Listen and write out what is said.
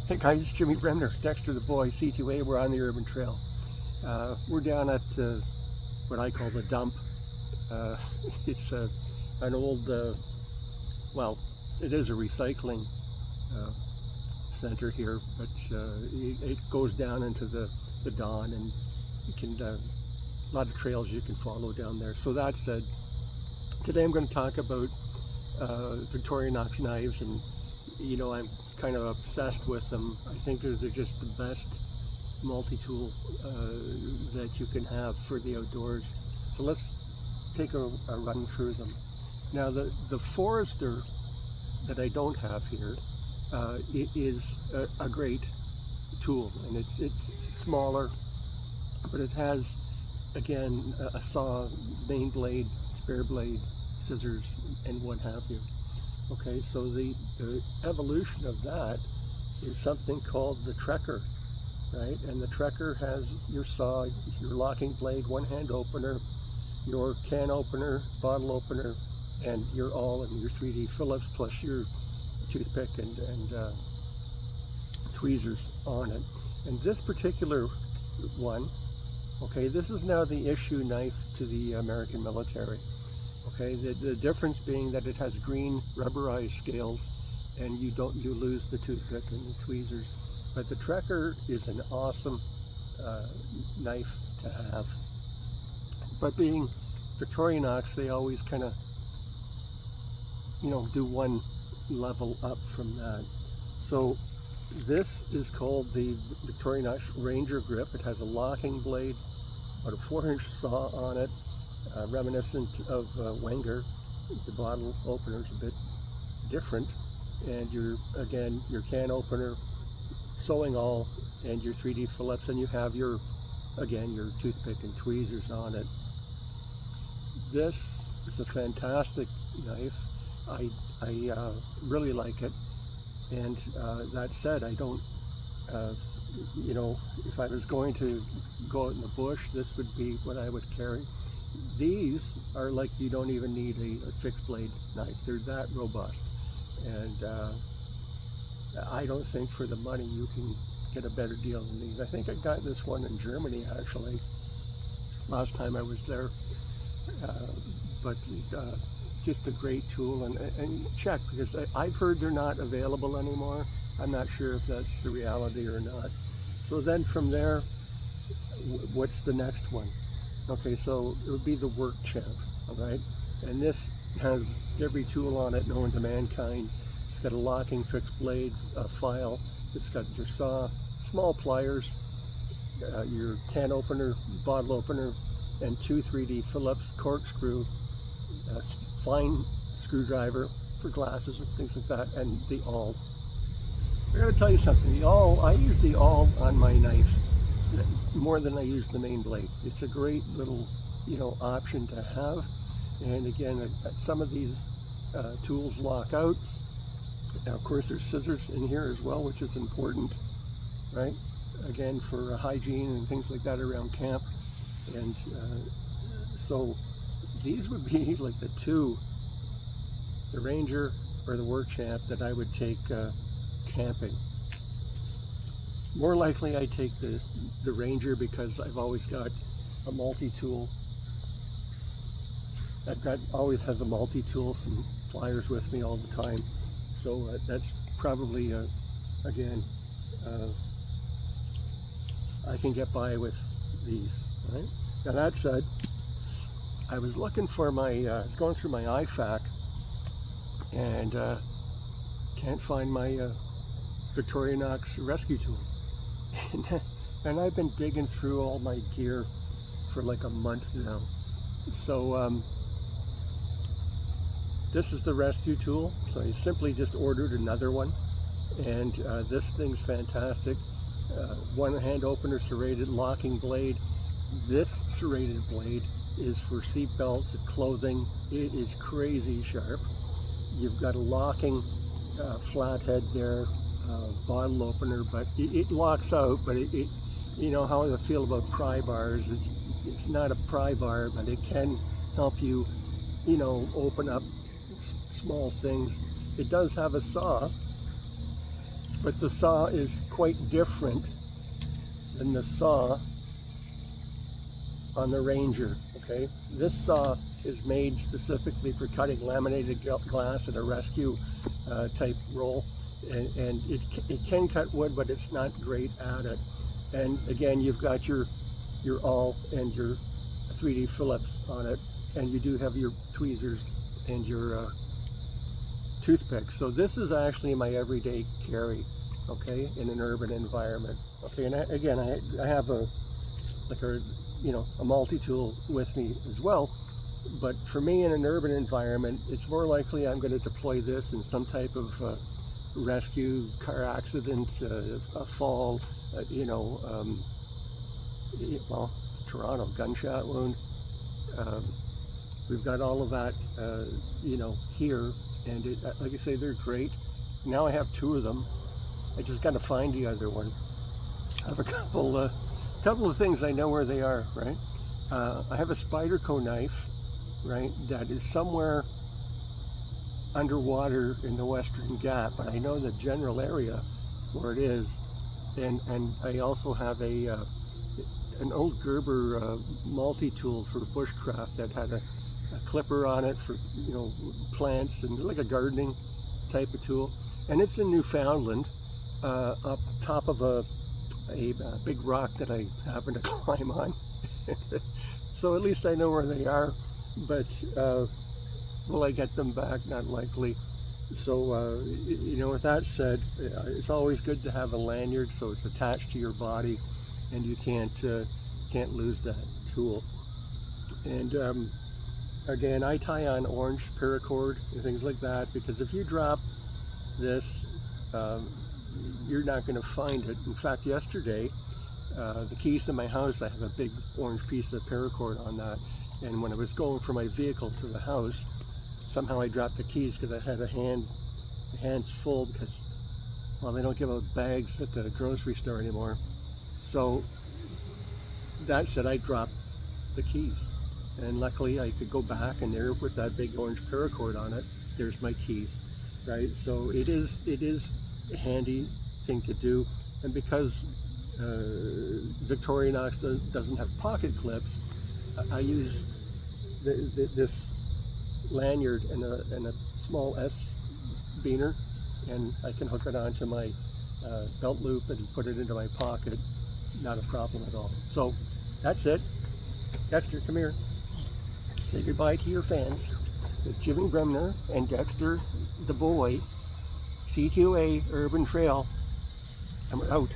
Hey guys, it's Jimmy Bremner, Dexter the boy, CTOA. We're on the urban trail. We're down at what I call the dump. It's an old, well, it is a recycling uh, center here, but it goes down into the Don, and you can, a lot of trails you can follow down there. So that said, today I'm going to talk about Victorinox knives, and I'm kind of obsessed with them. I think they're just the best multi-tool that you can have for the outdoors. So let's take a run through them. Now the Forester that I don't have here it is a great tool, and it's smaller, but it has again a saw, main blade, spare blade, scissors, and what have you. Okay, so the evolution of that is something called the Trekker, right? And the Trekker has your saw, your locking blade, one hand opener, your can opener, bottle opener, and your awl and your 3D Phillips, plus your toothpick and tweezers on it. And this particular one, okay, this is now the issue knife to the American military. Okay, the difference being that it has green rubberized scales, and you lose the toothpick and the tweezers. But the Trekker is an awesome knife to have. But being Victorinox, they always kind of do one level up from that. So this is called the Victorinox Ranger Grip. It has a locking blade, about a 4-inch saw on it. Reminiscent of Wenger. The bottle opener is a bit different, and your can opener, sewing awl, and your 3D Phillips, and you have your toothpick and tweezers on it. This is a fantastic knife. I really like it, and that said, I don't if I was going to go out in the bush, this would be what I would carry. These are like, you don't even need a fixed blade knife. They're that robust, and I don't think for the money you can get a better deal than these. I think I got this one in Germany actually last time I was there, but just a great tool, and check, because I've heard they're not available anymore. I'm not sure if that's the reality or not. So then from there, what's the next one? Okay, so it would be the Work Champ, all right? And this has every tool on it known to mankind. It's got a locking fixed blade, a file. It's got your saw, small pliers, your can opener, bottle opener, and 2 3D Phillips corkscrew, fine screwdriver for glasses and things like that, and the awl. I gotta tell you something, the awl, I use the awl on my knife more than I use the main blade. It's a great little, option to have. And again, some of these tools lock out. Now, of course, there's scissors in here as well, which is important, right? Again, for hygiene and things like that around camp. And so these would be like the Ranger or the Work Champ that I would take camping. More likely I take the Ranger, because I've always got a multi-tool. Always have the multi-tool, some pliers with me all the time. So that's probably, again, I can get by with these, right? Now that said, I was looking for I was going through my IFAC, and can't find my Victorinox rescue tool. And I've been digging through all my gear for like a month now. So this is the rescue tool. So I simply just ordered another one, and this thing's fantastic. One hand opener, serrated locking blade. This serrated blade is for seat belts and clothing. It is crazy sharp. You've got a locking flathead there, bottle opener, but it locks out, but it you know how I feel about pry bars. It's not a pry bar, but it can help you, open up small things. It does have a saw, but the saw is quite different than the saw on the Ranger, okay? This saw is made specifically for cutting laminated glass in a rescue type roll, and it can cut wood, but it's not great at it. And again, you've got your awl and your 3D Phillips on it, and you do have your tweezers and your toothpicks. So this is actually my everyday carry, okay, in an urban environment. Okay, and I have a multi-tool with me as well, but for me in an urban environment, it's more likely I'm going to deploy this in some type of rescue, car accident, a fall, well, Toronto, gunshot wound. We've got all of that, here, and like I say, they're great. Now I have two of them. I just got to find the other one. I have a couple of things I know where they are, right? I have a Spyderco knife, right, that is somewhere underwater in the Western Gap, but I know the general area where it is. And I also have an old Gerber multi-tool for bushcraft that had a clipper on it for plants and like a gardening type of tool, and it's in Newfoundland, up top of a big rock that I happen to climb on. So at least I know where they are, but will I get them back? Not likely. So with that said, it's always good to have a lanyard so it's attached to your body and you can't lose that tool. And again, I tie on orange paracord and things like that, because if you drop this, you're not going to find it. In fact, yesterday, the keys to my house, I have a big orange piece of paracord on that, and when I was going from my vehicle to the house, somehow I dropped the keys because I had hands full, because, well, they don't give out bags at the grocery store anymore. So that said, I dropped the keys, and luckily I could go back, and there with that big orange paracord on it, there's my keys, right? So it is a handy thing to do. And because Victorinox doesn't have pocket clips, I use this lanyard and a small S beaner, and I can hook it onto my belt loop and put it into my pocket. Not a problem at all. So that's it. Dexter, come here. Say goodbye to your fans. It's Jimmy Bremner and Dexter the boy. CTOA Urban Trail. I'm out.